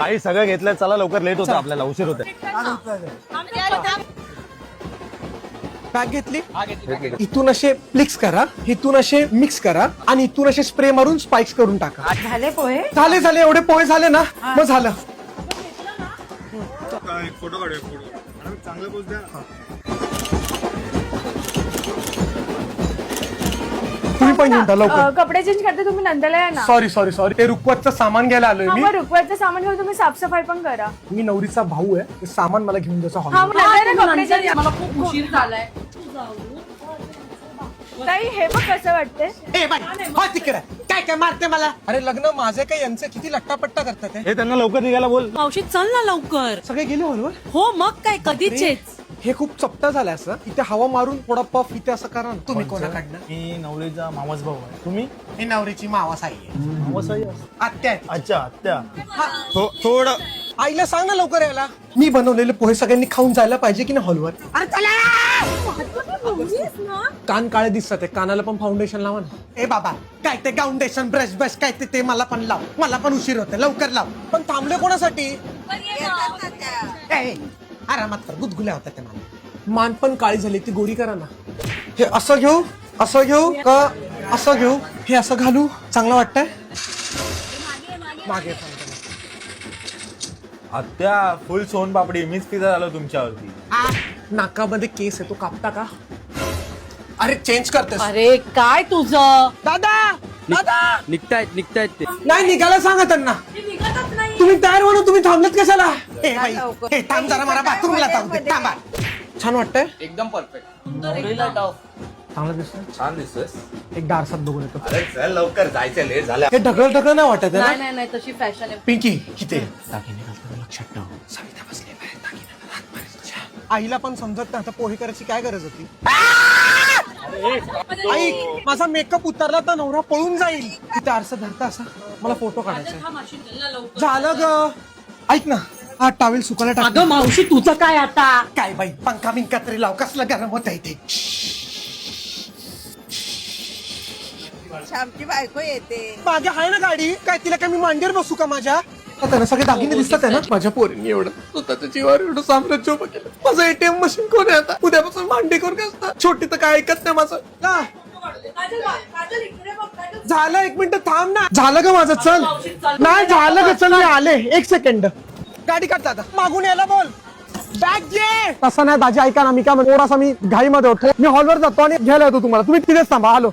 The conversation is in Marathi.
आई सगळं घेतलंय, चला लवकर, लेट होतं आपल्याला, उशीर होते. बॅग घेतली, इथून असे फ्लिक्स करा, इथून असे मिक्स करा आणि इथून असे स्प्रे मारून स्पाइक्स करून टाका. झाले पोहे? झाले झाले, एवढे पोहे झाले ना, मग झालं. फोटो काढूया, फोटो चांगला पोच द्या. तुम्ही पण घेऊन जा लवकर. कपडे चेंज करते तुम्ही, नंदला या ना. सॉरी सॉरी सॉरी, ते रुकवतचं सामान घ्यायला आलोय मी. रुपयाचं सामान घेऊन तुम्ही साफसफाई पण करा. मी नवरीचा भाऊ आहे, ते सामान मला घेऊन द्यायचं हा, हॉल. मग नंतर कपडे change. मला खूप उशीर झालाय. ताई हे बघ कसं वाटतंय. काय काय मारते मला. अरे लग्न माझे काय, यांचे किती लट्टापट्टा करतात हे. हे त्यांना लवकर निघायला बोल. मावशी चल ना लवकर. सगळे गेले हॉलवर. हो मग काय, कधीचेच. हे खूप चपटा झालाय असं, इथे हवा मारून थोडा पफ इथे असं करा ना. तुम्ही कोणाकडनं? मी नवरीचा मामाच भाऊ आहे. तुम्ही? ही नवरीची मावास आई आहे. मामासाई आत्या आहे. अच्छा, आत्या. थोडं आईला सांग ना लवकर यायला. मी बनवलेले पोहे सगळ्यांनी खाऊन जायला पाहिजे की नाही हॉलवर. कान काळे दिसतात, कानाला पण फाउंडेशन लावा ना. ए बाबा, काय ते फाउंडेशन ब्रश ब्रश काय ते मला पण लाव, मला पण उशीर होते, लवकर लाव. पण थांबले कोणासाठी? आरामात कर, गुदगुल्या होत्या ते मला. मान पण काळी झाली, ती गोरी करा ना. हे असं घेऊ, असं घेऊ का असं घेऊ? हे असं घालू, चांगलं वाटतंय. मागे आत्या फुल सोन पापडी, मीच पिझ्झा झालो तुमच्यावरती. नाकामध्ये केस आहे, तो कापता का? अरे चेंज करतेस. अरे काय तुझं? दादा दादा, निघतायत ते. नाही निघायला सांगा त्यांना. तुम्ही तयार म्हणून तुम्ही थांबलेत कशाला? ए बाई, ए थांब जरा, मला बाथरूमला जाऊ दे, थांबा. छान वाटतंय, एकदम परफेक्ट. चांगलं दिसतंय. छान दिसतोय. एक डारसात बघून येतो. अरे चल लवकर, जायचं, लेट झालं. हे ढकल ढकल नाही वाटत आहे नाही ना? नाही नाही, तशी फॅशन आहे. पिंकी किती दागिने घालताना लक्षात ठेव. सविता बसली बाहेर, दागिन्यावर हात मारायचा. आईला पण समजत नाही, आता पोहे करायची काय गरज होती? आई, माझा मेकअप उतरला तर नवरा पळून जाईल. तिथे आरसा धरता असा, मला फोटो काढायचा. झालं ग. ऐक ना, हा टावेल सुकायला टाक. अगं मावशी तुझं काय आता? काय बाई, पंखा बिंका तरी लाव, कसलं गरम होत इथे. श्यामची बायको येते. माझ्या आहे ना गाडी, काय तिला काय मी मांडीवर बसू का माझ्या? आता सगळे दागिने दिसतात आहे ना. माझ्या पोरींनी एवढं स्वतःच्या जीवावर एवढं साम्राज्य उभं केलं. माझं एटीएम मशीन कोण आहे आता? उद्यापासून मांडीकर कसं? छोटी तर काय ऐकत नाही माझं. झालं, एक मिनिट थांब ना. झालं ग माझं, चल. नाही झालं ग, चल मी आले, एक सेकंड. गाडी काढ दादा, मागून यायला बोल. बॅग घे. तसं नाही दाजी, ऐका ना, मी काय थोडासा मी घाईमध्ये होतो, मी हॉलवर जातो आणि घ्यायला येतो तुम्हाला. तुम्ही तिथेच थांबा. आलो.